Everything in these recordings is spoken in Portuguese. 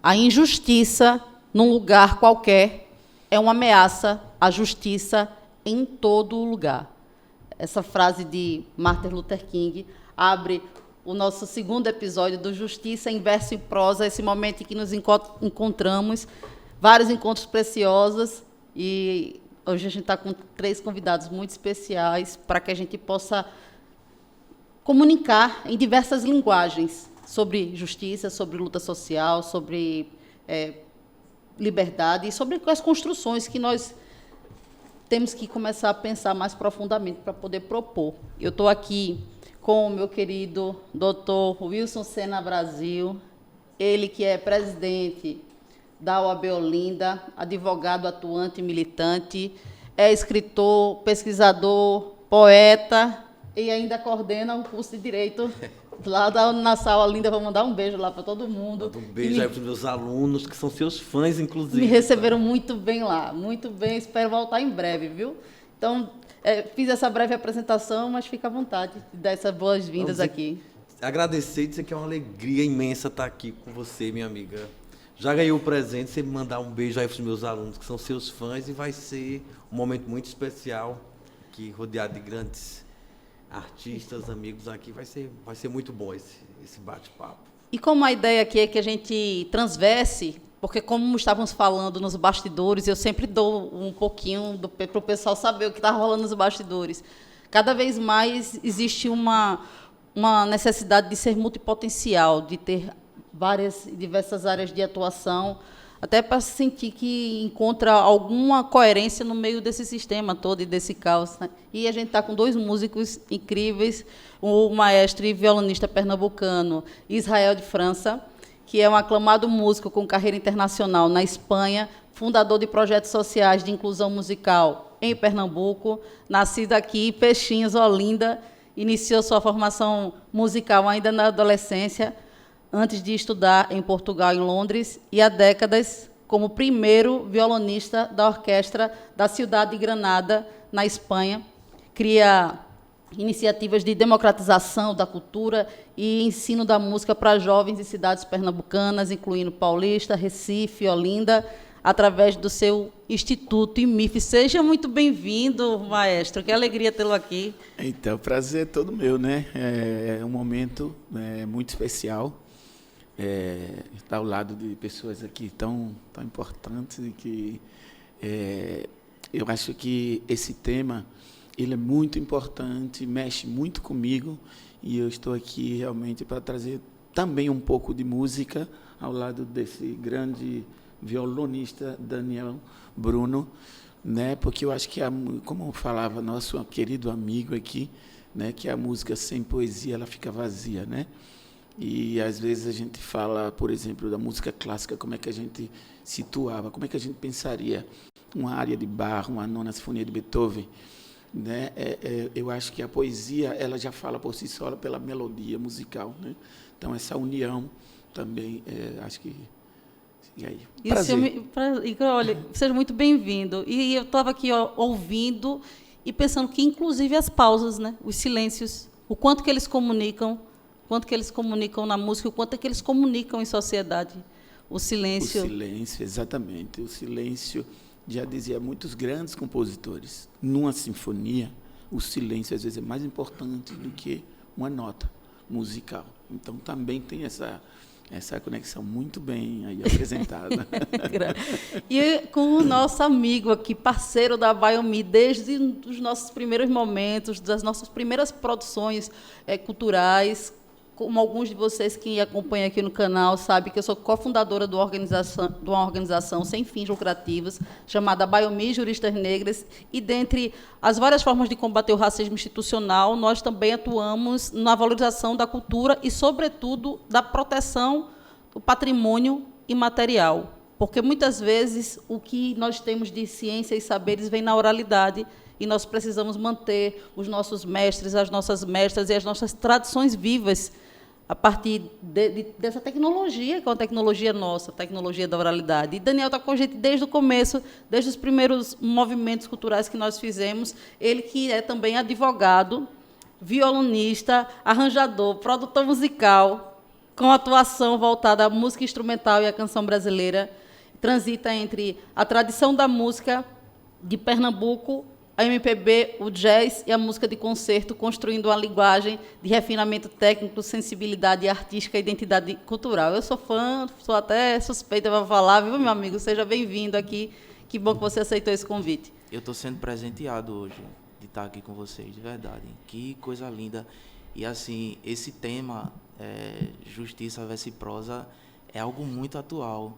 A injustiça, num lugar qualquer, é uma ameaça à justiça em todo lugar. Essa frase de Martin Luther King abre o nosso segundo episódio do Justiça em Verso e Prosa, esse momento em que nos encontramos, vários encontros preciosos, e hoje a gente está com 3 convidados muito especiais para que a gente possa comunicar em diversas linguagens sobre justiça, sobre luta social, sobre liberdade e sobre as construções que nós temos que começar a pensar mais profundamente para poder propor. Eu estou aqui com o meu querido Dr. Wilson Sena Brasil, ele que é presidente da OAB Olinda, advogado atuante e militante, é escritor, pesquisador, poeta e ainda coordena um curso de Direito lá na sala Olinda. Vou mandar um beijo lá para todo mundo. Manda um beijo aí para os meus alunos, que são seus fãs, inclusive. Me receberam muito bem lá, muito bem, espero voltar em breve, viu? Então, fiz essa breve apresentação, mas fica à vontade de dar essas boas-vindas aqui. Agradecer e dizer que é uma alegria imensa estar aqui com você, minha amiga. Já ganhei o presente, você me mandar um beijo aí para os meus alunos, que são seus fãs, e vai ser um momento muito especial, aqui rodeado de grandes artistas, amigos aqui, vai ser muito bom esse bate-papo. E como a ideia aqui é que a gente transverse, porque como estávamos falando nos bastidores, eu sempre dou um pouquinho para o pessoal saber o que está rolando nos bastidores. Cada vez mais existe uma necessidade de ser multipotencial, de ter diversas áreas de atuação, até para sentir que encontra alguma coerência no meio desse sistema todo e desse caos, né? E a gente está com 2 músicos incríveis, o maestro e violonista pernambucano Israel de França, que é um aclamado músico com carreira internacional na Espanha, fundador de projetos sociais de inclusão musical em Pernambuco, nascido aqui em Peixinhos, Olinda, iniciou sua formação musical ainda na adolescência, antes de estudar em Portugal, em Londres, e há décadas como primeiro violonista da orquestra da cidade de Granada, na Espanha. Cria iniciativas de democratização da cultura e ensino da música para jovens de cidades pernambucanas, incluindo Paulista, Recife, Olinda, através do seu Instituto IMIF. Seja muito bem-vindo, maestro. Que alegria tê-lo aqui. Então, o prazer é todo meu, né? É um momento muito especial. Estar ao lado de pessoas aqui tão importantes e que eu acho que esse tema ele é muito importante, mexe muito comigo, e eu estou aqui realmente para trazer também um pouco de música ao lado desse grande violonista Daniel Bruno, né? Porque eu acho que, como falava nosso querido amigo aqui, né, que a música sem poesia ela fica vazia, né? E às vezes a gente fala, por exemplo, da música clássica, como é que a gente situava, como é que a gente pensaria uma área de Bach, uma nona sinfonia de Beethoven, né? Eu acho que a poesia ela já fala por si só pela melodia musical, né? Então essa união também, acho que e aí. Olha, seja muito bem-vindo. E eu estava aqui ouvindo e pensando que inclusive as pausas, né, os silêncios, o quanto que eles comunicam na música, o quanto é que eles comunicam em sociedade. O silêncio. O silêncio, exatamente. O silêncio, já dizia muitos grandes compositores, numa sinfonia, o silêncio às vezes é mais importante do que uma nota musical. Então também tem essa conexão muito bem aí apresentada. E com o nosso amigo aqui, parceiro da Biomi, desde os nossos primeiros momentos, das nossas primeiras produções culturais. Como alguns de vocês que acompanham aqui no canal sabem que eu sou cofundadora de uma organização sem fins lucrativos, chamada Biomi Juristas Negras, e dentre as várias formas de combater o racismo institucional, nós também atuamos na valorização da cultura e, sobretudo, da proteção do patrimônio imaterial. Porque, muitas vezes, o que nós temos de ciência e saberes vem na oralidade, e nós precisamos manter os nossos mestres, as nossas mestras e as nossas tradições vivas a partir dessa tecnologia, que é uma tecnologia nossa, a tecnologia da oralidade. E Daniel está com a gente desde o começo, desde os primeiros movimentos culturais que nós fizemos. Ele que é também advogado, violonista, arranjador, produtor musical, com atuação voltada à música instrumental e à canção brasileira, transita entre a tradição da música de Pernambuco, a MPB, o jazz e a música de concerto, construindo uma linguagem de refinamento técnico, sensibilidade artística e identidade cultural. Eu sou fã, sou até suspeita para falar, viu, meu amigo? Seja bem-vindo aqui. Que bom que você aceitou esse convite. Eu estou sendo presenteado hoje de estar aqui com vocês, de verdade. Que coisa linda. E, assim, esse tema, justiça versus prosa, é algo muito atual,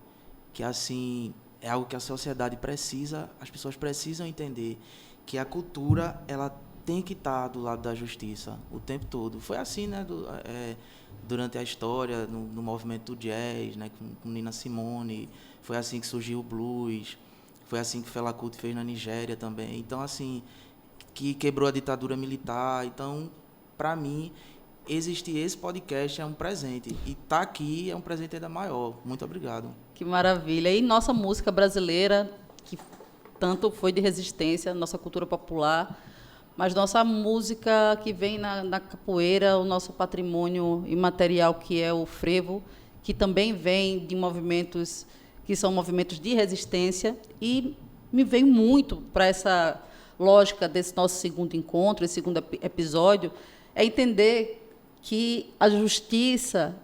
que, assim, é algo que a sociedade precisa, as pessoas precisam entender que a cultura, ela tem que estar do lado da justiça o tempo todo. Foi assim, né, durante a história, no movimento do jazz, né, com Nina Simone, foi assim que surgiu o blues, foi assim que Fela Kuti fez na Nigéria também. Então, assim, que quebrou a ditadura militar. Então, para mim, existir esse podcast é um presente. E estar aqui é um presente ainda maior. Muito obrigado. Que maravilha. E nossa música brasileira, que tanto foi de resistência, nossa cultura popular, mas nossa música que vem na capoeira, o nosso patrimônio imaterial, que é o frevo, que também vem de movimentos que são movimentos de resistência, e me veio muito para essa lógica desse nosso segundo encontro, esse segundo episódio, é entender que a justiça,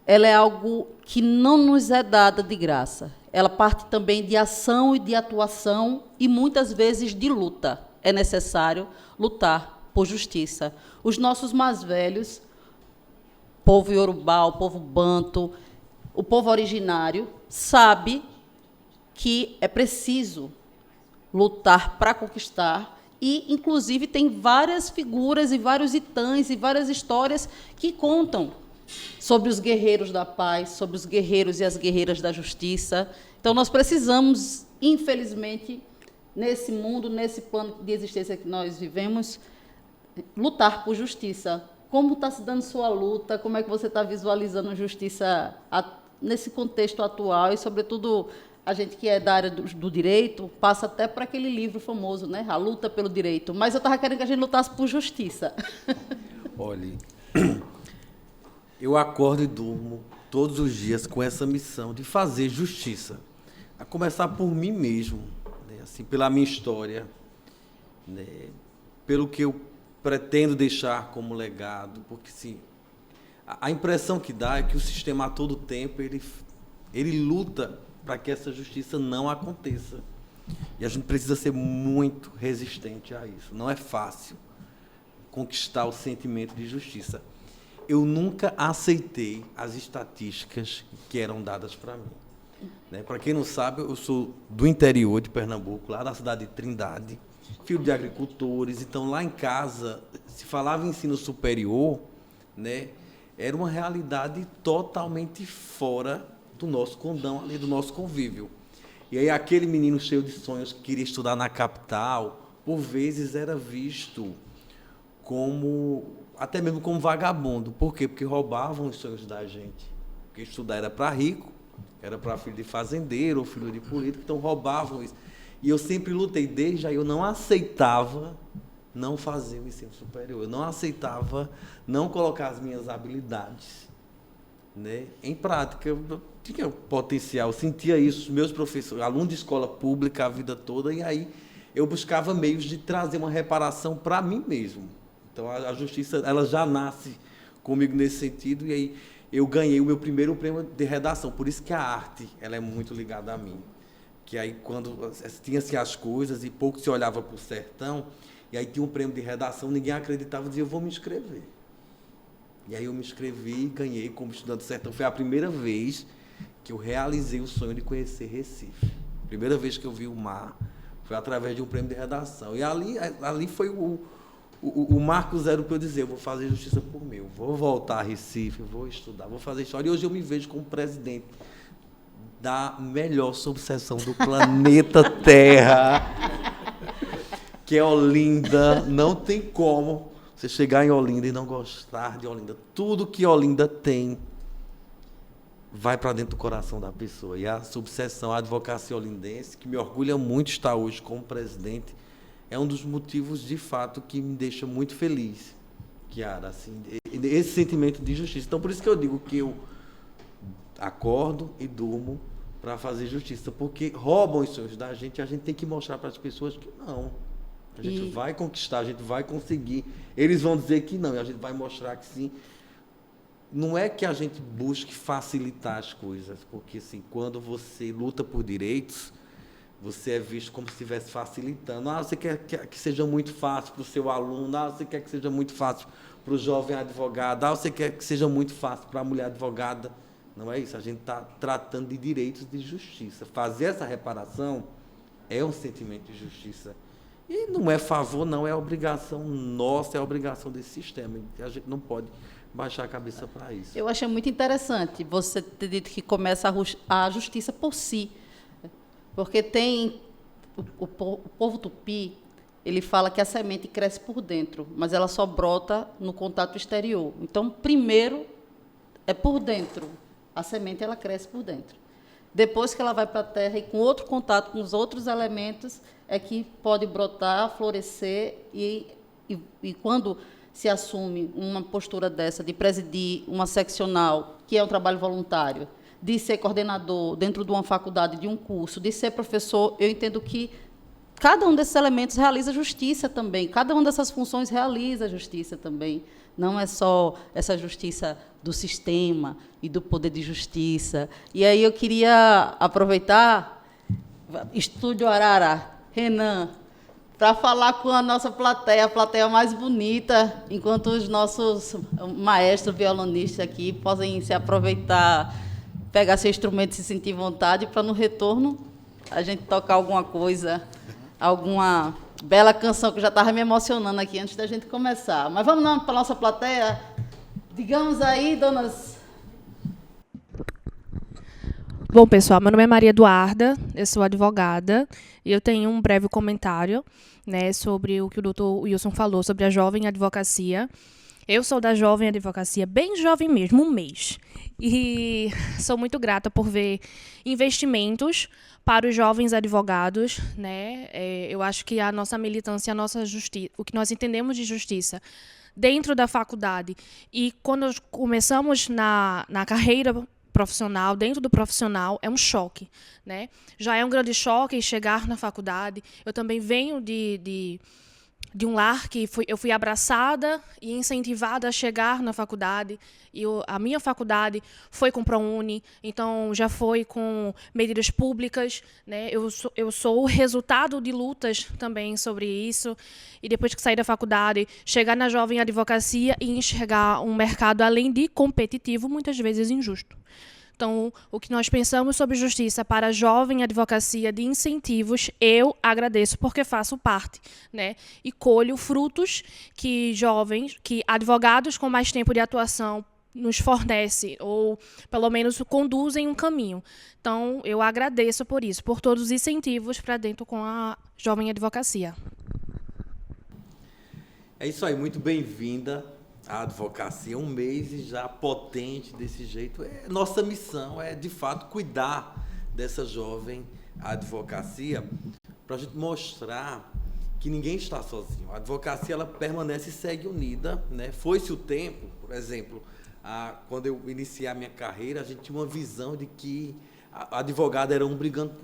ela é algo que não nos é dada de graça. Ela parte também de ação e de atuação e, muitas vezes, de luta. É necessário lutar por justiça. Os nossos mais velhos, povo iorubá, o povo banto, o povo originário, sabe que é preciso lutar para conquistar e, inclusive, tem várias figuras e vários itãs e várias histórias que contam sobre os guerreiros da paz, sobre os guerreiros e as guerreiras da justiça. Então, nós precisamos, infelizmente, nesse mundo, nesse plano de existência que nós vivemos, lutar por justiça. Como está se dando sua luta? Como é que você está visualizando a justiça nesse contexto atual? E, sobretudo, a gente que é da área do direito passa até para aquele livro famoso, né? A Luta pelo Direito. Mas eu estava querendo que a gente lutasse por justiça. Olha, eu acordo e durmo todos os dias com essa missão de fazer justiça. A começar por mim mesmo, né? Assim, pela minha história, né? Pelo que eu pretendo deixar como legado, porque sim, a impressão que dá é que o sistema a todo tempo ele luta para que essa justiça não aconteça. E a gente precisa ser muito resistente a isso. Não é fácil conquistar o sentimento de justiça. Eu nunca aceitei as estatísticas que eram dadas para mim. Né? Para quem não sabe, eu sou do interior de Pernambuco, lá da cidade de Trindade, filho de agricultores. Então, lá em casa, se falava em ensino superior, né, era uma realidade totalmente fora do nosso condão, ali do nosso convívio. E aí, aquele menino cheio de sonhos que queria estudar na capital, por vezes era visto como, até mesmo como vagabundo. Por quê? Porque roubavam os sonhos da gente. Porque estudar era para rico, era para filho de fazendeiro ou filho de político, então roubavam isso. E eu sempre lutei, desde aí eu não aceitava não fazer o ensino superior, eu não aceitava não colocar as minhas habilidades, né, em prática. Eu tinha potencial, eu sentia isso, meus professores, aluno de escola pública a vida toda, e aí eu buscava meios de trazer uma reparação para mim mesmo. Então a justiça, ela já nasce comigo nesse sentido, e aí eu ganhei o meu primeiro prêmio de redação. Por isso que a arte, ela é muito ligada a mim. Que aí, quando tinha-se as coisas e pouco se olhava para o sertão, e aí tinha um prêmio de redação, ninguém acreditava, dizia, eu vou me inscrever. E aí eu me inscrevi e ganhei como estudante do sertão. Foi a primeira vez que eu realizei o sonho de conhecer Recife. Primeira vez que eu vi o mar foi através de um prêmio de redação. E ali foi o marco zero para eu dizer, eu vou fazer justiça por mim, eu vou voltar a Recife, vou estudar, vou fazer história. E hoje eu me vejo como presidente da melhor subseção do planeta Terra, que é Olinda. Não tem como você chegar em Olinda e não gostar de Olinda. Tudo que Olinda tem vai para dentro do coração da pessoa. E a subseção, a advocacia olindense, que me orgulha muito estar hoje como presidente, é um dos motivos, de fato, que me deixa muito feliz. Kiara, assim, esse sentimento de justiça. Então, por isso que eu digo que eu acordo e durmo para fazer justiça, porque roubam os sonhos da gente e a gente tem que mostrar para as pessoas que não. A gente vai conquistar, a gente vai conseguir. Eles vão dizer que não, e a gente vai mostrar que sim. Não é que a gente busque facilitar as coisas, porque assim, quando você luta por direitos, você é visto como se estivesse facilitando. Você quer que seja muito fácil para o seu aluno, você quer que seja muito fácil para o jovem advogado, você quer que seja muito fácil para a mulher advogada. Não é isso, a gente está tratando de direitos de justiça. Fazer essa reparação é um sentimento de justiça. E não é favor, não, é obrigação nossa, é obrigação desse sistema. A gente não pode baixar a cabeça para isso. Eu achei muito interessante você ter dito que começa a justiça por si. Porque tem o povo tupi, ele fala que a semente cresce por dentro, mas ela só brota no contato exterior. Então, primeiro é por dentro. A semente ela cresce por dentro. Depois que ela vai para a terra e com outro contato com os outros elementos é que pode brotar, florescer e quando se assume uma postura dessa de presidir uma seccional, que é um trabalho voluntário, de ser coordenador dentro de uma faculdade, de um curso, de ser professor, eu entendo que cada um desses elementos realiza justiça também, cada uma dessas funções realiza justiça também. Não é só essa justiça do sistema e do poder de justiça. E aí eu queria aproveitar, Estúdio Arara, Renan, para falar com a nossa plateia, a plateia mais bonita, enquanto os nossos maestros violonistas aqui podem se aproveitar, pegar seu instrumento e se sentir vontade, para no retorno a gente tocar alguma coisa, alguma bela canção que já estava me emocionando aqui antes da gente começar. Mas vamos para a nossa plateia. Digamos aí, donas. Bom, pessoal, meu nome é Maria Eduarda, eu sou advogada e eu tenho um breve comentário, né, sobre o que o doutor Wilson falou sobre a jovem advocacia. Eu sou da jovem advocacia, bem jovem mesmo, um mês. E sou muito grata por ver investimentos para os jovens advogados, né? Eu acho que a nossa militância, a nossa justiça, o que nós entendemos de justiça dentro da faculdade e quando começamos na carreira profissional, dentro do profissional, é um choque, né? Já é um grande choque chegar na faculdade. Eu também venho de um lar que eu fui abraçada e incentivada a chegar na faculdade. E a minha faculdade foi com ProUni, então já foi com medidas públicas, né? Eu sou o resultado de lutas também sobre isso. E depois que saí da faculdade, chegar na jovem advocacia e enxergar um mercado, além de competitivo, muitas vezes injusto. Então, o que nós pensamos sobre justiça para a jovem advocacia de incentivos, eu agradeço porque faço parte, né? E colho frutos que advogados com mais tempo de atuação nos fornecem, ou pelo menos conduzem um caminho. Então, eu agradeço por isso, por todos os incentivos para dentro com a jovem advocacia. É isso aí, muito bem-vinda. A advocacia, um mês e já potente desse jeito. Nossa missão é, de fato, cuidar dessa jovem advocacia para a gente mostrar que ninguém está sozinho. A advocacia ela permanece e segue unida, né? Foi-se o tempo, por exemplo, quando eu iniciei a minha carreira, a gente tinha uma visão de que a advogada era um brigando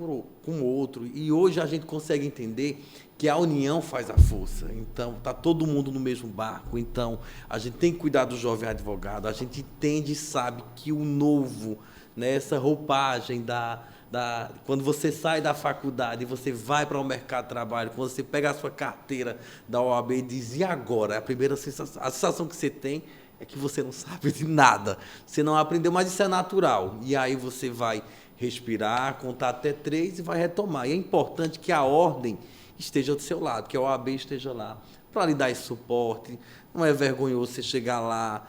com o outro. E hoje a gente consegue entender que a união faz a força. Então, está todo mundo no mesmo barco. Então, a gente tem que cuidar do jovem advogado. A gente entende e sabe que o novo, né, essa roupagem quando você sai da faculdade e você vai para o mercado de trabalho, quando você pega a sua carteira da OAB e diz, e agora? A primeira sensação, a sensação que você tem é que você não sabe de nada. Você não aprendeu, mas isso é natural. E aí você vai respirar, contar até 3 e vai retomar. E é importante que a ordem esteja do seu lado, que a OAB esteja lá, para lhe dar esse suporte. Não é vergonhoso você chegar lá,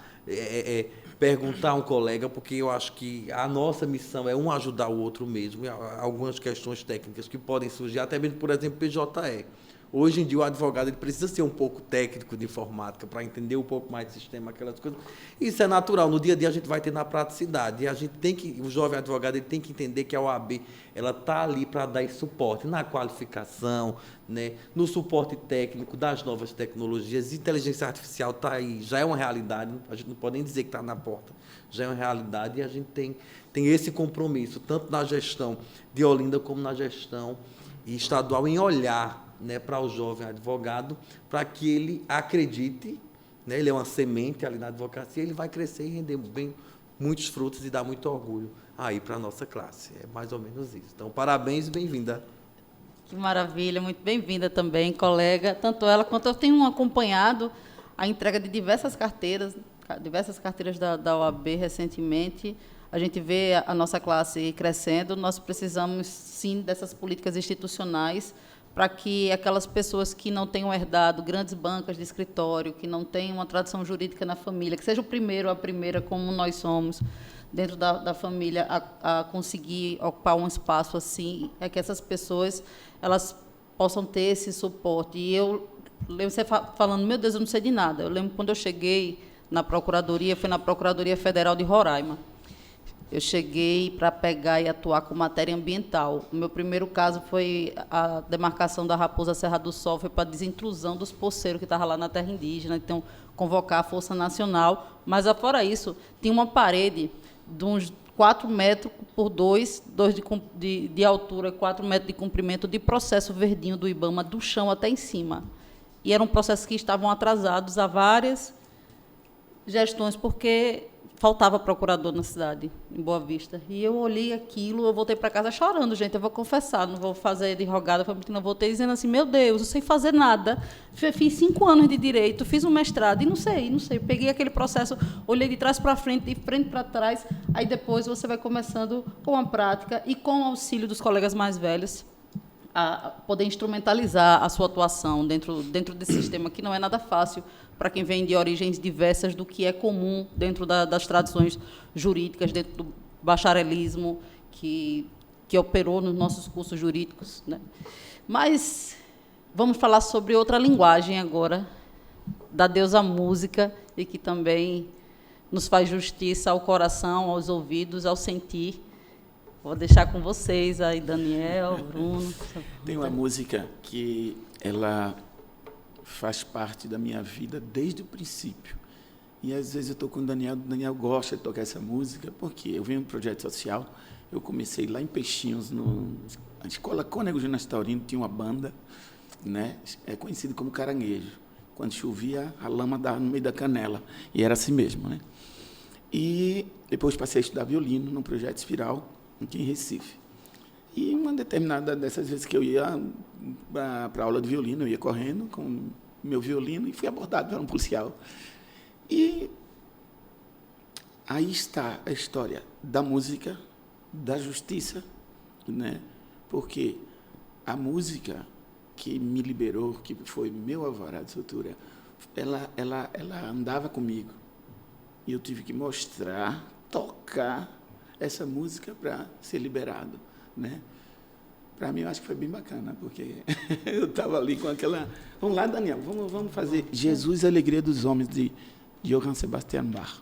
perguntar a um colega, porque eu acho que a nossa missão é um ajudar o outro mesmo. E algumas questões técnicas que podem surgir, até mesmo, por exemplo, PJE. Hoje em dia o advogado ele precisa ser um pouco técnico de informática para entender um pouco mais de sistema, aquelas coisas. Isso é natural, no dia a dia a gente vai ter na praticidade. E a gente tem que, o jovem advogado ele tem que entender que a OAB ela está ali para dar esse suporte na qualificação, né, no suporte técnico das novas tecnologias. Inteligência artificial está aí, já é uma realidade, a gente não pode nem dizer que está na porta, já é uma realidade e a gente tem esse compromisso, tanto na gestão de Olinda como na gestão estadual, em olhar, né, para o jovem advogado, para que ele acredite, né, ele é uma semente ali na advocacia, ele vai crescer e render bem, muitos frutos e dar muito orgulho aí para a nossa classe. É mais ou menos isso. Então, parabéns e bem-vinda. Que maravilha, muito bem-vinda também, colega. Tanto ela quanto eu tenho acompanhado a entrega de diversas carteiras da OAB recentemente. A gente vê a nossa classe crescendo, nós precisamos, sim, dessas políticas institucionais para que aquelas pessoas que não tenham herdado grandes bancas de escritório, que não tenham uma tradição jurídica na família, que seja o primeiro, a primeira, como nós somos, dentro da família, a conseguir ocupar um espaço assim, é que essas pessoas elas possam ter esse suporte. E eu lembro você falando, meu Deus, eu não sei de nada. Eu lembro quando eu cheguei na Procuradoria, foi na Procuradoria Federal de Roraima. Eu cheguei para pegar e atuar com matéria ambiental. O meu primeiro caso foi a demarcação da Raposa Serra do Sol, foi para a desintrusão dos poceiros que estavam lá na terra indígena, então, convocar a Força Nacional. Mas, fora isso, tinha uma parede de uns 4 metros por 2 de altura, 4 metros de comprimento, de processo verdinho do IBAMA, do chão até em cima. E eram processos que estavam atrasados há várias gestões, porque faltava procurador na cidade, em Boa Vista. E eu olhei aquilo, eu voltei para casa chorando, gente, eu vou confessar, não vou fazer de rogada, eu voltei dizendo assim, meu Deus, eu sei fazer nada, fiz 5 anos de direito, fiz um mestrado, e não sei, peguei aquele processo, olhei de trás para frente, de frente para trás, aí depois você vai começando com a prática e com o auxílio dos colegas mais velhos, a poder instrumentalizar a sua atuação dentro desse sistema, que não é nada fácil para quem vem de origens diversas do que é comum dentro das tradições jurídicas, dentro do bacharelismo que operou nos nossos cursos jurídicos, né? Mas vamos falar sobre outra linguagem agora, da deusa música, e que também nos faz justiça ao coração, aos ouvidos, ao sentir. Vou deixar com vocês aí, Daniel, Bruno. Tem uma música que ela faz parte da minha vida desde o princípio. E, às vezes, eu estou com o Daniel gosta de tocar essa música, porque eu venho de um projeto social, eu comecei lá em Peixinhos, na escola Cônego Jonas Taurino, tinha uma banda, né, conhecido como Caranguejo. Quando chovia, a lama dava no meio da canela, e era assim mesmo, né? E depois passei a estudar violino no Projeto Espiral, aqui em Recife. E uma determinada dessas vezes que eu ia para a aula de violino, eu ia correndo com meu violino e fui abordado por um policial. E aí está a história da música, da justiça, né? Porque a música que me liberou, que foi meu alvará de soltura, ela andava comigo. E eu tive que mostrar, tocar essa música para ser liberado, né? Para mim, eu acho que foi bem bacana, porque eu estava ali com aquela... Vamos lá, Daniel, vamos fazer Jesus, a Alegria dos Homens, de Johann Sebastian Bach.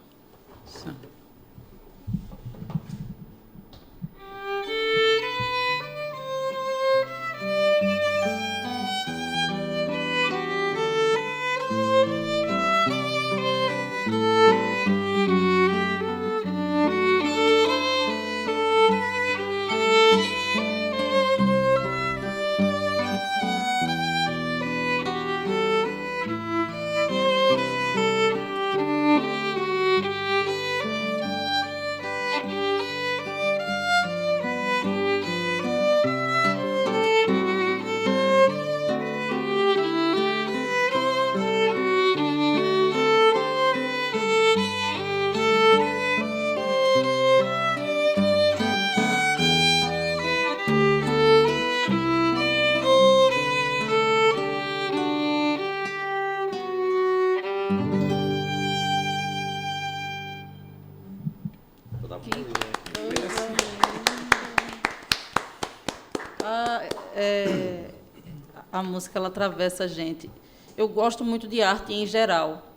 A música, ela atravessa a gente. Eu gosto muito de arte em geral,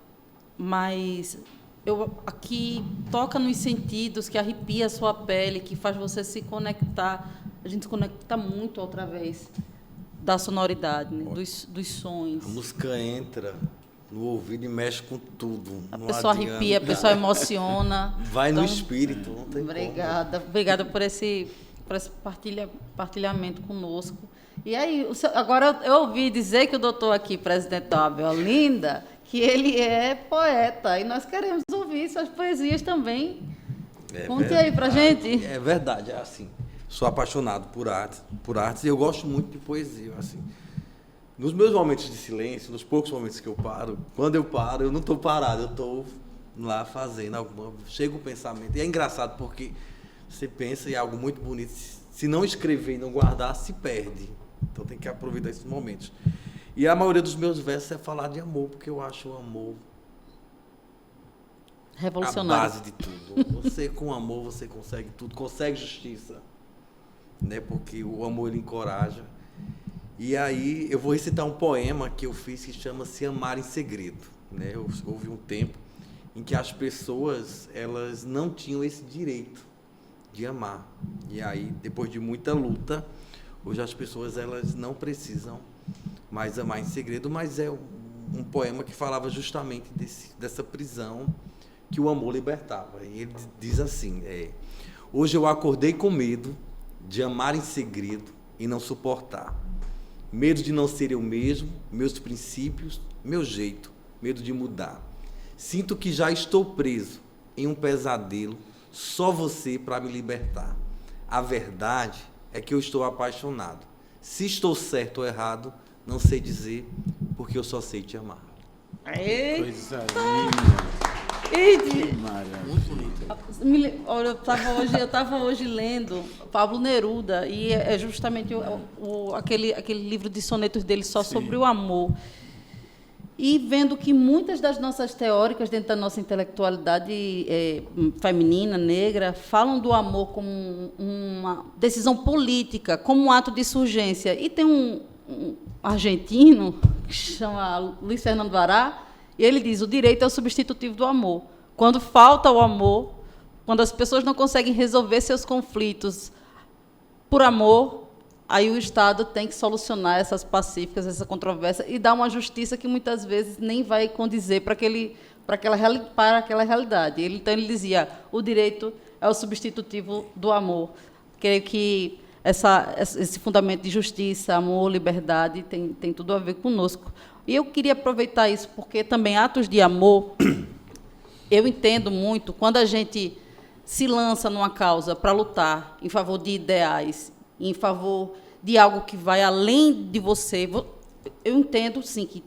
mas aqui toca nos sentidos, que arrepia a sua pele, que faz você se conectar. A gente se conecta muito através da sonoridade, né? dos sons. A música entra no ouvido e mexe com tudo. A não pessoa adianta. arrepia, a pessoa emociona. Vai no Então, espírito, não tem Obrigada por esse partilhamento conosco. E aí, agora eu ouvi dizer que o doutor aqui, presidente da OAB Olinda, que ele é poeta, e nós queremos ouvir suas poesias também. Conte aí pra gente. É verdade, é assim. Sou apaixonado por artes, e eu gosto muito de poesia, assim. Nos meus momentos de silêncio, nos poucos momentos que eu paro, quando eu paro, eu não estou parado, eu estou lá fazendo alguma... Chega o pensamento, e é engraçado porque você pensa em algo muito bonito, se não escrever e não guardar, se perde. Então tem que aproveitar esses momentos. E a maioria dos meus versos é falar de amor, porque eu acho o amor a Revolucionário. base de tudo. Você, com amor, você consegue tudo, consegue justiça, né? Porque o amor, ele encoraja. E aí eu vou recitar um poema que eu fiz que chama-se Amar em Segredo, né? Houve um tempo em que as pessoas, elas não tinham esse direito de amar. E aí, depois de muita luta, hoje as pessoas, elas não precisam mais amar em segredo, mas é um poema que falava justamente dessa prisão que o amor libertava. E ele diz assim, hoje eu acordei com medo de amar em segredo e não suportar. Medo de não ser eu mesmo, meus princípios, meu jeito, medo de mudar. Sinto que já estou preso em um pesadelo, só você para me libertar. A verdade é que eu estou apaixonado. Se estou certo ou errado, não sei dizer, porque eu só sei te amar. Coisa linda. Que maravilha. Muito bonito. Olha, eu estava hoje lendo Pablo Neruda, e é justamente aquele livro de sonetos dele só sobre o amor. E vendo que muitas das nossas teóricas, dentro da nossa intelectualidade feminina, negra, falam do amor como uma decisão política, como um ato de insurgência. E tem um argentino, que se chama Luiz Fernando Vará, e ele diz: o direito é o substitutivo do amor. Quando falta o amor, quando as pessoas não conseguem resolver seus conflitos por amor, aí o Estado tem que solucionar essas pacíficas, essa controvérsia, e dar uma justiça que muitas vezes nem vai condizer para aquela realidade. Então, ele dizia: o direito é o substitutivo do amor. Creio que esse fundamento de justiça, amor, liberdade, tem tudo a ver conosco. E eu queria aproveitar isso, porque também atos de amor, eu entendo muito, quando a gente se lança numa causa para lutar em favor de ideais, em favor de algo que vai além de você, eu entendo, sim, que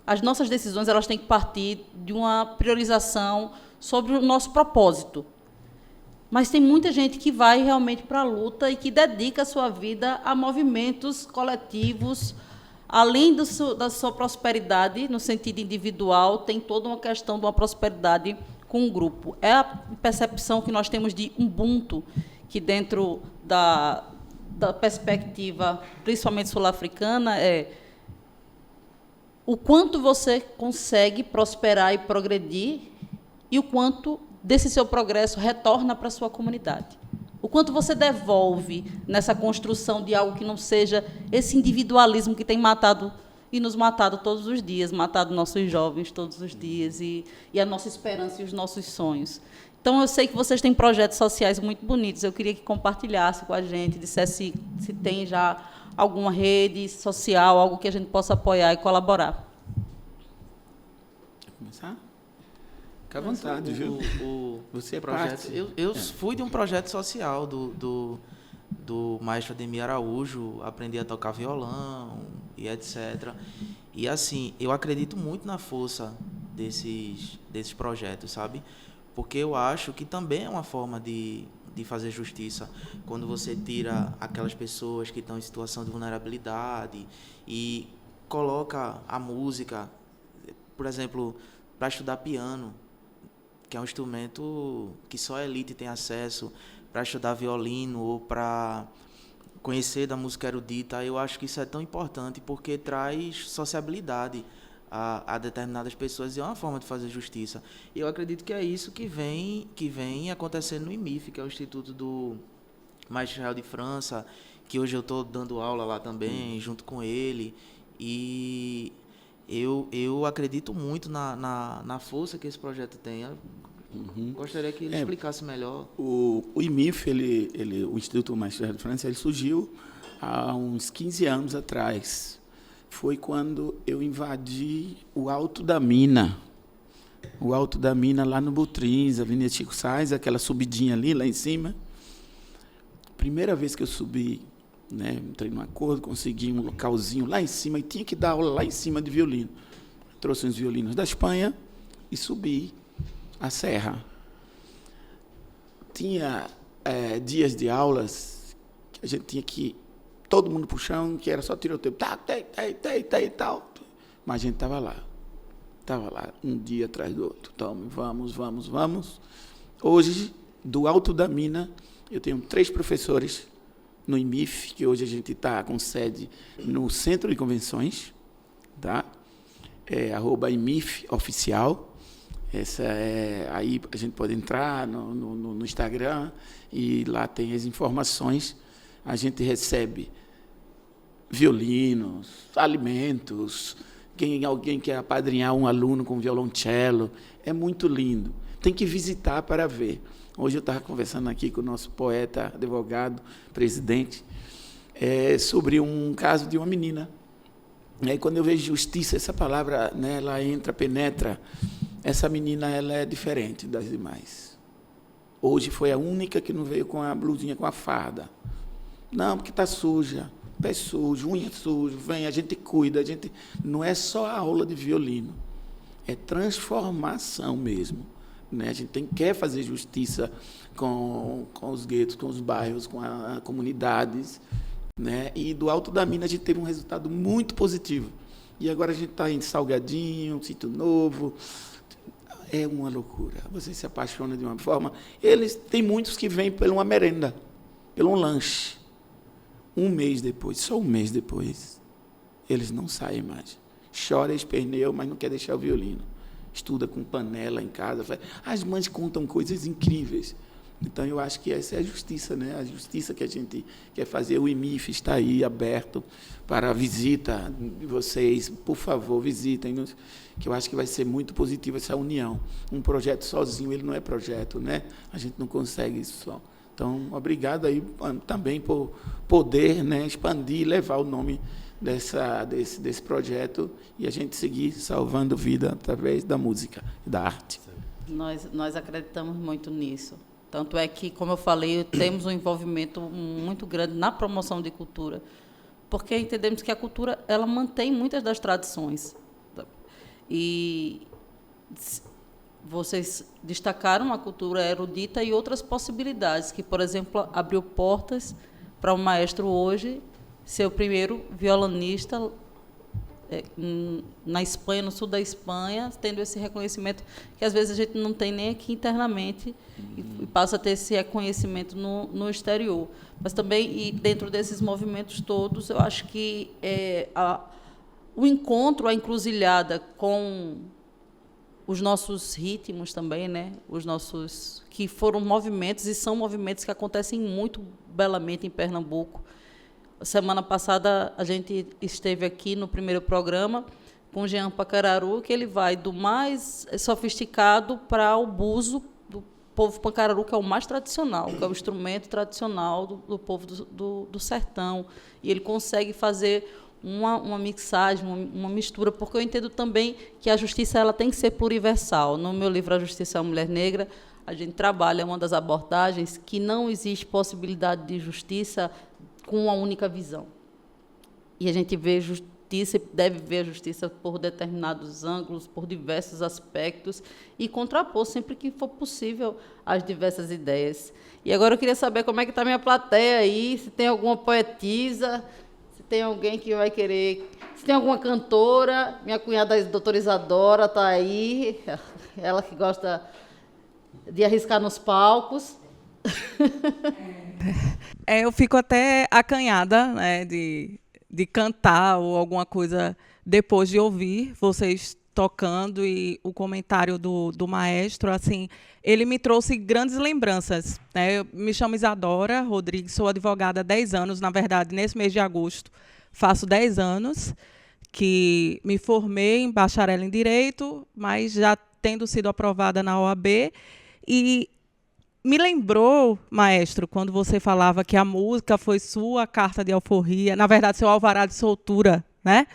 as nossas decisões, elas têm que partir de uma priorização sobre o nosso propósito. Mas tem muita gente que vai realmente para a luta e que dedica a sua vida a movimentos coletivos. Além da sua prosperidade, no sentido individual, tem toda uma questão de uma prosperidade com o grupo. É a percepção que nós temos de Ubuntu, que dentro da perspectiva, principalmente sul-africana, é o quanto você consegue prosperar e progredir e o quanto desse seu progresso retorna para a sua comunidade. O quanto você devolve nessa construção de algo que não seja esse individualismo que tem matado e nos matado todos os dias, matado nossos jovens todos os dias, e a nossa esperança e os nossos sonhos. Então, eu sei que vocês têm projetos sociais muito bonitos. Eu queria que compartilhasse com a gente, dissesse se tem já alguma rede social, algo que a gente possa apoiar e colaborar. Quer começar? Fica à vontade, viu? Você é projeto, parte. eu fui de um projeto social do maestro Ademir Araújo, aprendi a tocar violão e etc. E, assim, eu acredito muito na força desses projetos, sabe? Porque eu acho que também é uma forma de fazer justiça, quando você tira aquelas pessoas que estão em situação de vulnerabilidade e coloca a música, por exemplo, para estudar piano, que é um instrumento que só a elite tem acesso, para estudar violino ou para conhecer da música erudita, eu acho que isso é tão importante porque traz sociabilidade a determinadas pessoas e é uma forma de fazer justiça. E eu acredito que é isso que vem acontecendo no IMIF, que é o Instituto do Maistre Israel de França, que hoje eu estou dando aula lá também, junto com ele. E eu acredito muito na força que esse projeto tem. Eu gostaria que ele explicasse melhor. O IMIF, o Instituto Maistre Israel de França, ele surgiu há uns 15 anos atrás. Foi quando eu invadi o Alto da Mina. O Alto da Mina, lá no Butrins, Avenida Chico Sainz, aquela subidinha ali, lá em cima. Primeira vez que eu subi, né, entrei num acordo, consegui um localzinho lá em cima, e tinha que dar aula lá em cima de violino. Trouxe uns violinos da Espanha e subi a serra. Tinha dias de aulas que a gente tinha que todo mundo pro chão, que era só tiroteio, e tal. Mas a gente estava lá, um dia atrás do outro. Então, vamos. Hoje, do Alto da Mina, eu tenho 3 professores no IMIF, que hoje a gente está com sede no Centro de Convenções, tá? @IMIF oficial. Aí a gente pode entrar no Instagram e lá tem as informações. A gente recebe violinos, alimentos, alguém quer apadrinhar um aluno com violoncelo. É muito lindo. Tem que visitar para ver. Hoje eu estava conversando aqui com o nosso poeta, advogado, presidente, sobre um caso de uma menina. E aí, quando eu vejo justiça, essa palavra, né, ela penetra. Essa menina, ela é diferente das demais. Hoje foi a única que não veio com a blusinha, com a farda. Não, porque está suja, pé sujo, unha sujo, vem, a gente cuida, não é só a aula de violino, é transformação mesmo. Né? A gente quer fazer justiça com os guetos, com os bairros, com as comunidades. Né? E do Alto da Mina a gente teve um resultado muito positivo. E agora a gente está em Salgadinho, Sítio Novo. É uma loucura. Você se apaixona de uma forma. Tem muitos que vêm por uma merenda, pelo um lanche. Só um mês depois, eles não saem mais. Chora, esperneia, mas não quer deixar o violino. Estuda com panela em casa. As mães contam coisas incríveis. Então, eu acho que essa é a justiça, né? A justiça que a gente quer fazer. O IMIF está aí, aberto para a visita de vocês. Por favor, visitem-nos, que eu acho que vai ser muito positivo essa união. Um projeto sozinho, ele não é projeto, né? A gente não consegue isso só. Então, obrigado aí também por poder, né, expandir, levar o nome desse projeto e a gente seguir salvando vida através da música e da arte. Nós acreditamos muito nisso. Tanto é que, como eu falei, temos um envolvimento muito grande na promoção de cultura, porque entendemos que a cultura ela mantém muitas das tradições. E vocês destacaram a cultura erudita e outras possibilidades, que, por exemplo, abriu portas para o maestro hoje ser o primeiro violonista na Espanha, no sul da Espanha, tendo esse reconhecimento que, às vezes, a gente não tem nem aqui internamente e passa a ter esse reconhecimento no exterior. Mas também, e dentro desses movimentos todos, eu acho que o encontro, a encruzilhada com os nossos ritmos também, né? Os nossos que foram movimentos e são movimentos que acontecem muito belamente em Pernambuco. Semana passada a gente esteve aqui no primeiro programa com o Jean Pacararu, que ele vai do mais sofisticado para o buzo do povo Pacararu, que é o mais tradicional, que é o instrumento tradicional do povo do sertão. E ele consegue fazer uma mixagem, uma mistura, porque eu entendo também que a justiça ela tem que ser pluriversal. No meu livro A Justiça é uma Mulher Negra, a gente trabalha uma das abordagens que não existe possibilidade de justiça com uma única visão. E a gente vê justiça, deve ver a justiça por determinados ângulos, por diversos aspectos, e contrapor sempre que for possível as diversas ideias. E agora eu queria saber como é que está a minha plateia aí, se tem alguma poetisa, se tem alguém que vai querer, se tem alguma cantora. Minha cunhada, a doutora Isadora, está aí, ela que gosta de arriscar nos palcos. Eu fico até acanhada, né, de cantar ou alguma coisa depois de ouvir vocês tocando e o comentário do maestro. Assim, ele me trouxe grandes lembranças, né? Eu me chamo Isadora Rodrigues, sou advogada há 10 anos, na verdade, nesse mês de agosto faço 10 anos que me formei em bacharel em Direito, mas já tendo sido aprovada na OAB. E me lembrou, maestro, quando você falava que a música foi sua carta de alforria, na verdade, seu alvará de soltura, né?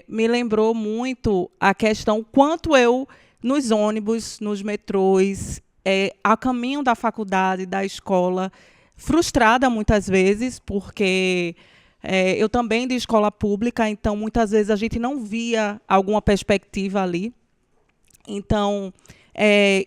Me lembrou muito a questão quanto eu, nos ônibus, nos metrôs, a caminho da faculdade, da escola, frustrada muitas vezes, porque eu também de escola pública, então muitas vezes a gente não via alguma perspectiva ali. Então,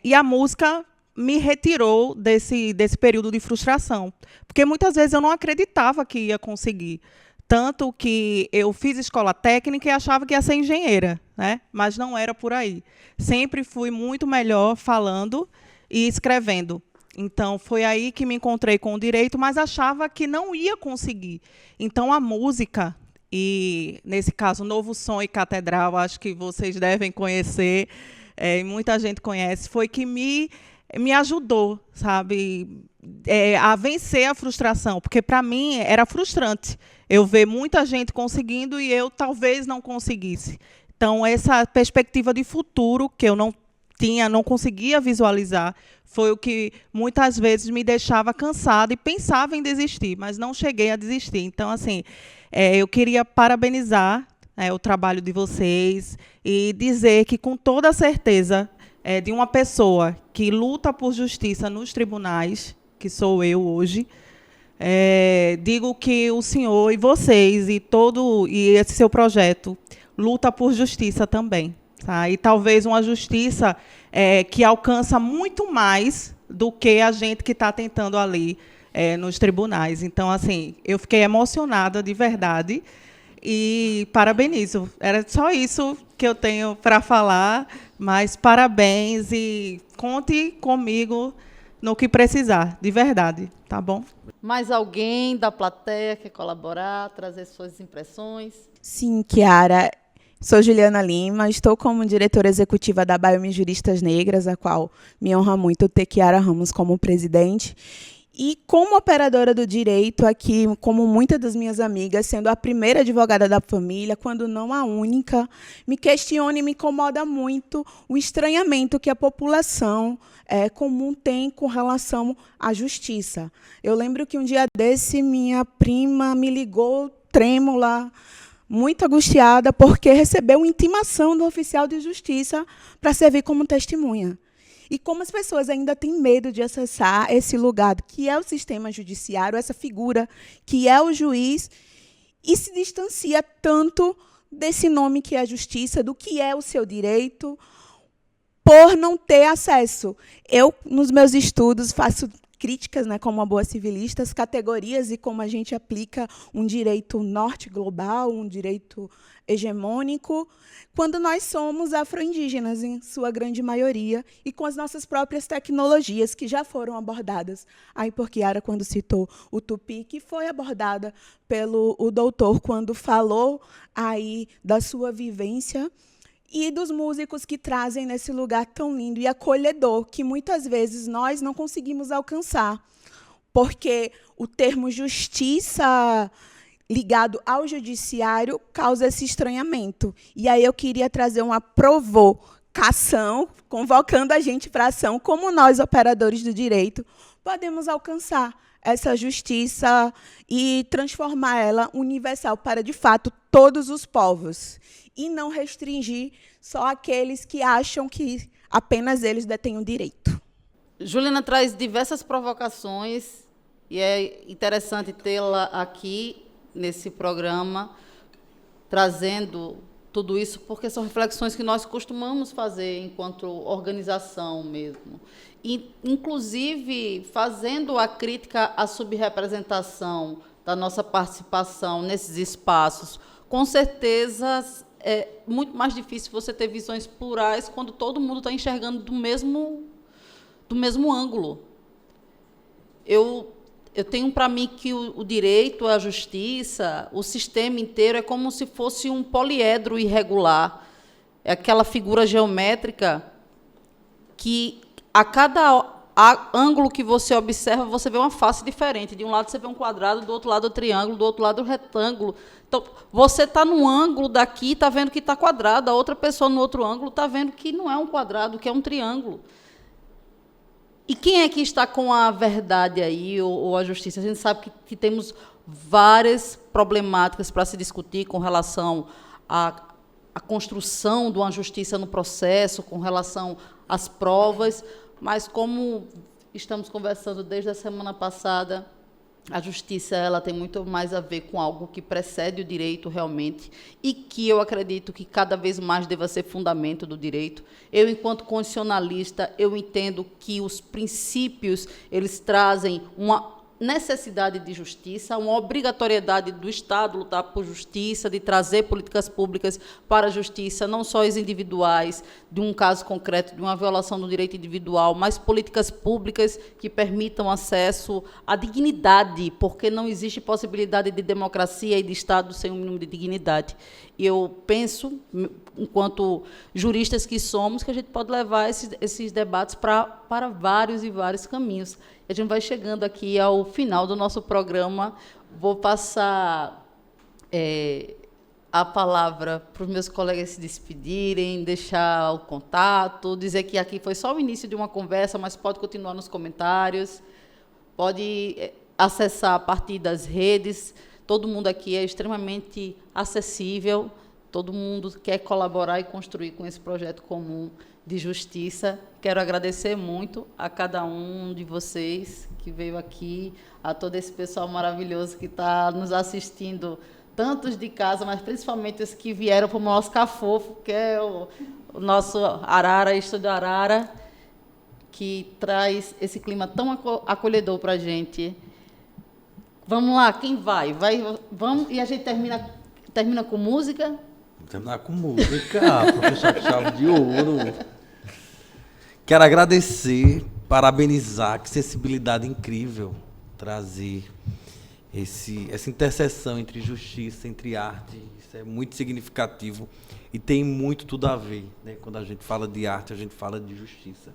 e a música me retirou desse período de frustração, porque muitas vezes eu não acreditava que ia conseguir. Tanto que eu fiz escola técnica e achava que ia ser engenheira, né? Mas não era por aí. Sempre fui muito melhor falando e escrevendo. Então, foi aí que me encontrei com o direito, mas achava que não ia conseguir. Então, a música, e, nesse caso, Novo Som e Catedral, acho que vocês devem conhecer, e muita gente conhece, foi que me ajudou, sabe, a vencer a frustração, porque, para mim, era frustrante eu ver muita gente conseguindo e eu talvez não conseguisse. Então, essa perspectiva de futuro que eu não conseguia visualizar, foi o que muitas vezes me deixava cansada e pensava em desistir, mas não cheguei a desistir. Então, assim, eu queria parabenizar o trabalho de vocês e dizer que, com toda a certeza, de uma pessoa que luta por justiça nos tribunais, que sou eu hoje, digo que o senhor e vocês e esse seu projeto luta por justiça também. Tá? E talvez uma justiça que alcança muito mais do que a gente que está tentando ali nos tribunais. Então, assim, eu fiquei emocionada de verdade e parabenizo. Era só isso que eu tenho para falar, mas parabéns e conte comigo no que precisar, de verdade, tá bom? Mais alguém da plateia quer colaborar, trazer suas impressões? Sim, Kiara. Sou Juliana Lima, estou como diretora executiva da Baiomi Juristas Negras, a qual me honra muito ter Kiara Ramos como presidente. E como operadora do direito aqui, como muitas das minhas amigas, sendo a primeira advogada da família, quando não a única, me questiona e me incomoda muito o estranhamento que a população comum tem com relação à justiça. Eu lembro que um dia desse, minha prima me ligou trêmula, muito angustiada, porque recebeu intimação do oficial de justiça para servir como testemunha. E como as pessoas ainda têm medo de acessar esse lugar, que é o sistema judiciário, essa figura que é o juiz, e se distancia tanto desse nome que é a justiça, do que é o seu direito, por não ter acesso. Eu, nos meus estudos, faço críticas, né, como uma boa civilista, as categorias e como a gente aplica um direito norte global, um direito hegemônico, quando nós somos afro-indígenas, em sua grande maioria, e com as nossas próprias tecnologias, que já foram abordadas. Aí, por Kiara, quando citou o Tupi, que foi abordada pelo doutor, quando falou aí da sua vivência, e dos músicos que trazem nesse lugar tão lindo e acolhedor, que muitas vezes nós não conseguimos alcançar, porque o termo justiça ligado ao judiciário causa esse estranhamento. E aí eu queria trazer uma provocação, convocando a gente para a ação, como nós, operadores do direito, podemos alcançar essa justiça e transformar ela universal para, de fato, todos os povos. E não restringir só aqueles que acham que apenas eles detêm o direito. Juliana traz diversas provocações, e é interessante tê-la aqui nesse programa, trazendo tudo isso, porque são reflexões que nós costumamos fazer enquanto organização mesmo. E, inclusive, fazendo a crítica à subrepresentação da nossa participação nesses espaços, com certeza é muito mais difícil você ter visões plurais quando todo mundo está enxergando do mesmo ângulo. eu tenho para mim que o direito, a justiça, o sistema inteiro é como se fosse um poliedro irregular. É aquela figura geométrica que, a cada ângulo que você observa, você vê uma face diferente. De um lado você vê um quadrado, do outro lado o triângulo, do outro lado o retângulo. Então, você está num ângulo daqui, está vendo que está quadrado, a outra pessoa no outro ângulo está vendo que não é um quadrado, que é um triângulo. E quem é que está com a verdade aí, ou a justiça? A gente sabe que temos várias problemáticas para se discutir com relação à construção de uma justiça no processo, com relação às provas, mas como estamos conversando desde a semana passada, a justiça ela tem muito mais a ver com algo que precede o direito realmente e que eu acredito que cada vez mais deva ser fundamento do direito. Eu, enquanto constitucionalista, eu entendo que os princípios eles trazem uma necessidade de justiça, uma obrigatoriedade do Estado lutar por justiça, de trazer políticas públicas para a justiça, não só as individuais, de um caso concreto, de uma violação do direito individual, mas políticas públicas que permitam acesso à dignidade, porque não existe possibilidade de democracia e de Estado sem um mínimo de dignidade. E eu penso, enquanto juristas que somos, que a gente pode levar esses debates para vários e vários caminhos. A gente vai chegando aqui ao final do nosso programa. Vou passar a palavra para os meus colegas se despedirem, deixar o contato, dizer que aqui foi só o início de uma conversa, mas pode continuar nos comentários, pode acessar a partir das redes. Todo mundo aqui é extremamente acessível, todo mundo quer colaborar e construir com esse projeto comum de justiça. Quero agradecer muito a cada um de vocês que veio aqui, a todo esse pessoal maravilhoso que está nos assistindo, tantos de casa, mas principalmente os que vieram para o nosso Cafofo, que é o nosso Arara, Estúdio Arara, que traz esse clima tão acolhedor para a gente. Vamos lá, quem vai? Vamos, e a gente termina com música? Vamos terminar com música, para fechar com chave de ouro. Quero agradecer, parabenizar, que sensibilidade incrível trazer essa interseção entre justiça, entre arte. Isso é muito significativo e tem muito tudo a ver, né? Quando a gente fala de arte, a gente fala de justiça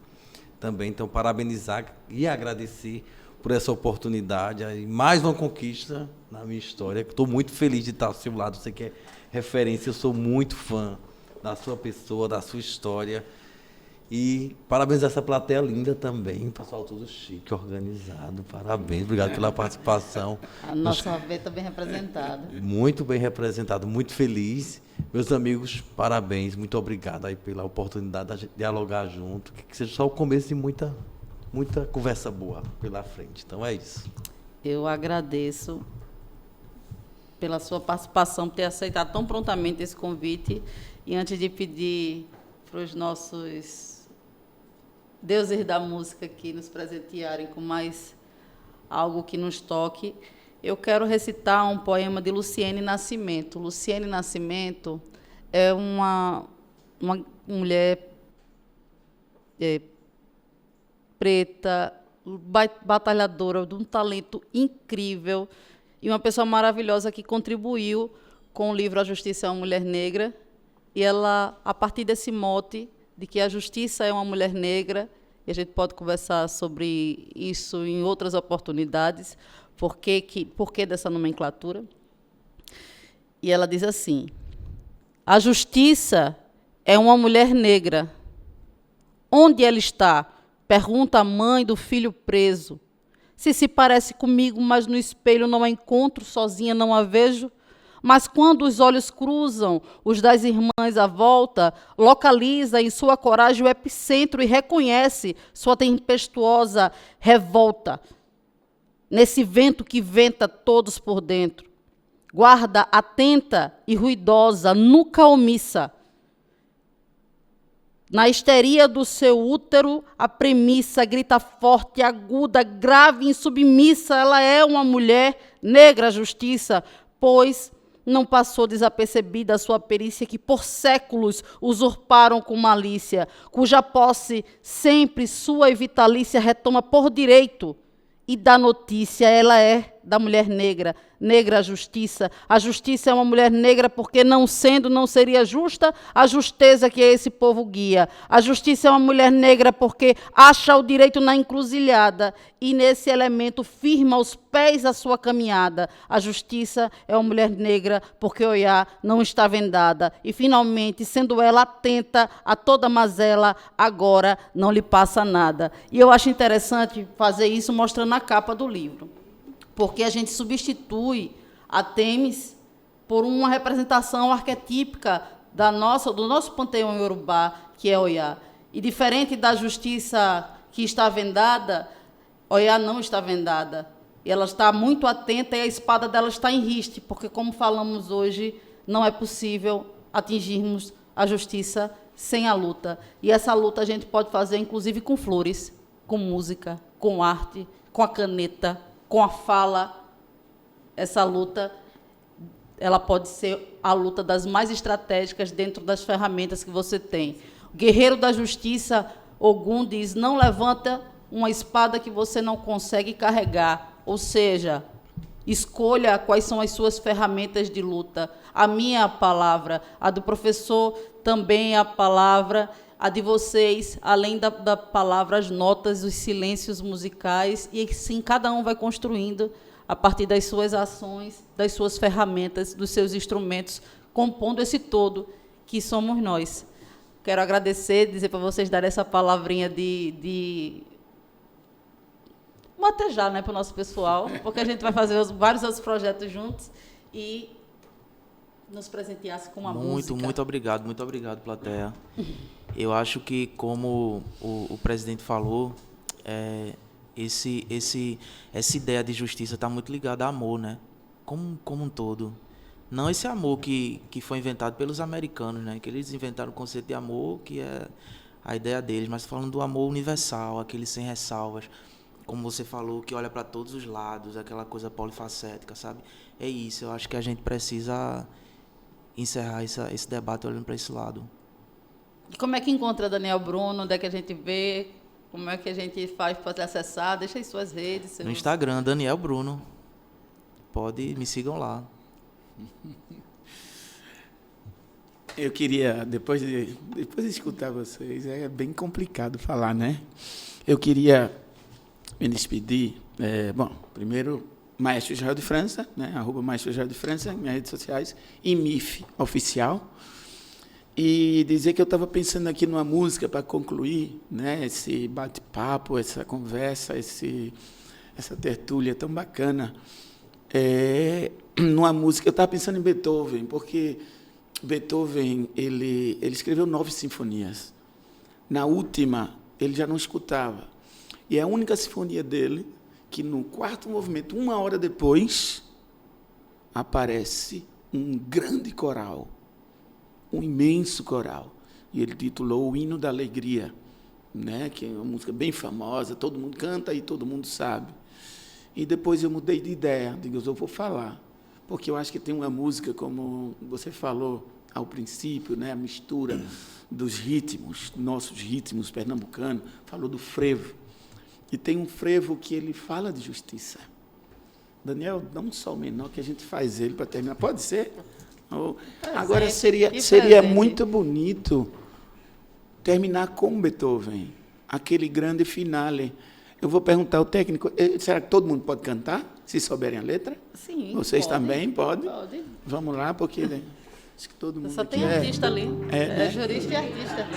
também. Então, parabenizar e agradecer por essa oportunidade. Mais uma conquista na minha história. Estou muito feliz de estar ao seu lado. Você que é referência, eu sou muito fã da sua pessoa, da sua história. E parabéns a essa plateia linda também, pessoal todo chique, organizado, parabéns, obrigado pela participação. A nossa AV está bem representada. Muito bem representado, muito feliz. Meus amigos, parabéns, muito obrigado aí pela oportunidade de dialogar junto, que seja só o começo de muita conversa boa pela frente. Então é isso. Eu agradeço pela sua participação, por ter aceitado tão prontamente esse convite. E antes de pedir para os nossos deuses da música que nos presentearem com mais algo que nos toque, eu quero recitar um poema de Luciene Nascimento. Luciene Nascimento é uma mulher preta, batalhadora, de um talento incrível e uma pessoa maravilhosa que contribuiu com o livro A Justiça é uma Mulher Negra. E ela, a partir desse mote de que a justiça é uma mulher negra, e a gente pode conversar sobre isso em outras oportunidades, por que dessa nomenclatura? E ela diz assim: a justiça é uma mulher negra. Onde ela está? Pergunta a mãe do filho preso. Se parece comigo, mas no espelho não a encontro, sozinha não a vejo. Mas quando os olhos cruzam os das irmãs à volta, localiza em sua coragem o epicentro e reconhece sua tempestuosa revolta. Nesse vento que venta todos por dentro, guarda atenta e ruidosa, nuca omissa. Na histeria do seu útero, a premissa grita forte, aguda, grave e insubmissa. Ela é uma mulher negra, justiça, pois não passou desapercebida a sua perícia que por séculos usurparam com malícia, cuja posse sempre sua e vitalícia retoma por direito e da notícia, ela é da mulher negra. Negra a justiça. A justiça é uma mulher negra porque, não sendo, não seria justa a justeza que esse povo guia. A justiça é uma mulher negra porque acha o direito na encruzilhada e, nesse elemento, firma os pés a sua caminhada. A justiça é uma mulher negra porque Oiá não está vendada. E, finalmente, sendo ela atenta a toda mazela, agora não lhe passa nada. E eu acho interessante fazer isso mostrando a capa do livro, porque a gente substitui a Temis por uma representação arquetípica do nosso panteão iorubá, que é Oiá. E, diferente da justiça que está vendada, Oiá não está vendada. E ela está muito atenta e a espada dela está em riste, porque, como falamos hoje, não é possível atingirmos a justiça sem a luta. E essa luta a gente pode fazer, inclusive, com flores, com música, com arte, com a caneta, com a fala. Essa luta, ela pode ser a luta das mais estratégicas dentro das ferramentas que você tem. O guerreiro da justiça, Ogum, diz: não levanta uma espada que você não consegue carregar. Ou seja, escolha quais são as suas ferramentas de luta. A minha palavra, a do professor também é a palavra, a de vocês, além da palavra, as notas, os silêncios musicais, e assim cada um vai construindo, a partir das suas ações, das suas ferramentas, dos seus instrumentos, compondo esse todo que somos nós. Quero agradecer, dizer para vocês darem essa palavrinha de matejar, né, para o nosso pessoal, porque a gente vai fazer vários outros projetos juntos e nos presenteasse com uma música. Muito obrigado, plateia. Eu acho que, como o presidente falou, essa ideia de justiça está muito ligada a amor, né? Como um todo. Não esse amor que foi inventado pelos americanos, né? Que eles inventaram o conceito de amor, que é a ideia deles, mas falando do amor universal, aquele sem ressalvas, como você falou, que olha para todos os lados, aquela coisa polifacética, sabe? É isso, eu acho que a gente precisa encerrar esse debate olhando para esse lado. E como é que encontra Daniel Bruno? Onde é que a gente vê? Como é que a gente faz para acessar? Deixa aí suas redes. Seus... No Instagram, Daniel Bruno. Me sigam lá. Eu queria, depois de escutar vocês, é bem complicado falar, né? Eu queria me despedir. Bom, primeiro, Maestro Israel de França, né? @Maestro Israel de França, minhas redes sociais, e MIF Oficial. E dizer que eu estava pensando aqui numa música para concluir, né, esse bate-papo, essa conversa, essa tertúlia tão bacana. Numa música, eu estava pensando em Beethoven, porque Beethoven ele escreveu 9 sinfonias. Na última, ele já não escutava. E é a única sinfonia dele que, no 4º movimento, 1 hora depois, aparece um grande coral, um imenso coral, e ele titulou O Hino da Alegria, né, que é uma música bem famosa, todo mundo canta e todo mundo sabe. E depois eu mudei de ideia, digo, eu vou falar, porque eu acho que tem uma música, como você falou ao princípio, né, a mistura dos ritmos, nossos ritmos pernambucanos, falou do frevo, e tem um frevo que ele fala de justiça. Daniel, dá um sol menor que a gente faz ele para terminar, pode ser? Agora, seria muito bonito terminar com Beethoven, aquele grande finale. Eu vou perguntar ao técnico, será que todo mundo pode cantar, se souberem a letra? Sim. Vocês pode, também podem? Pode. Vamos lá, porque acho que todo mundo Só aqui tem artista ali. né? Jurista e artista.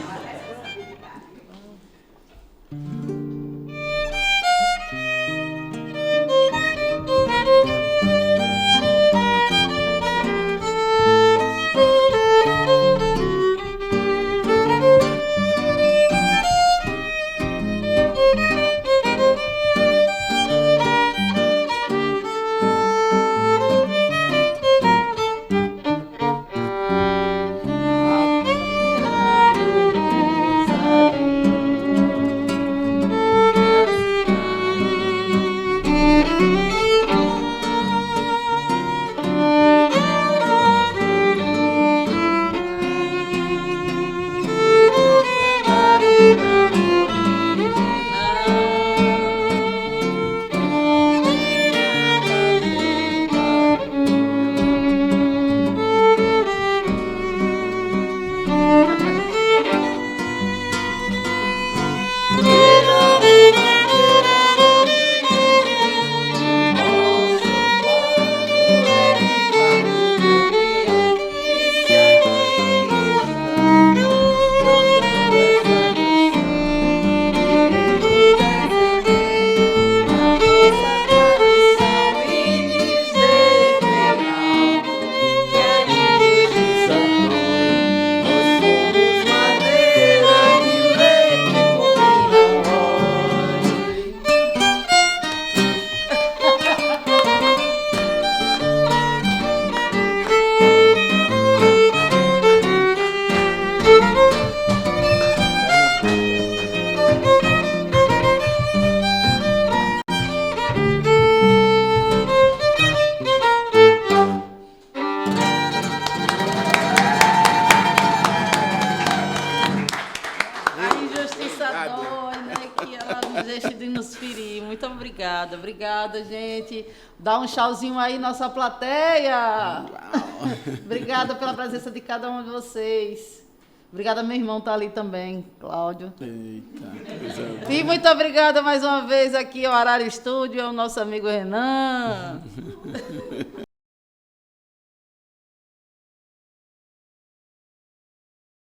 deixe de nos ferir. Muito obrigada. Obrigada, gente. Dá um tchauzinho aí, nossa plateia. Obrigada pela presença de cada um de vocês. Obrigada, meu irmão tá ali também, Cláudio. Eita, E muito obrigada mais uma vez aqui ao Horário Estúdio, ao nosso amigo Renan.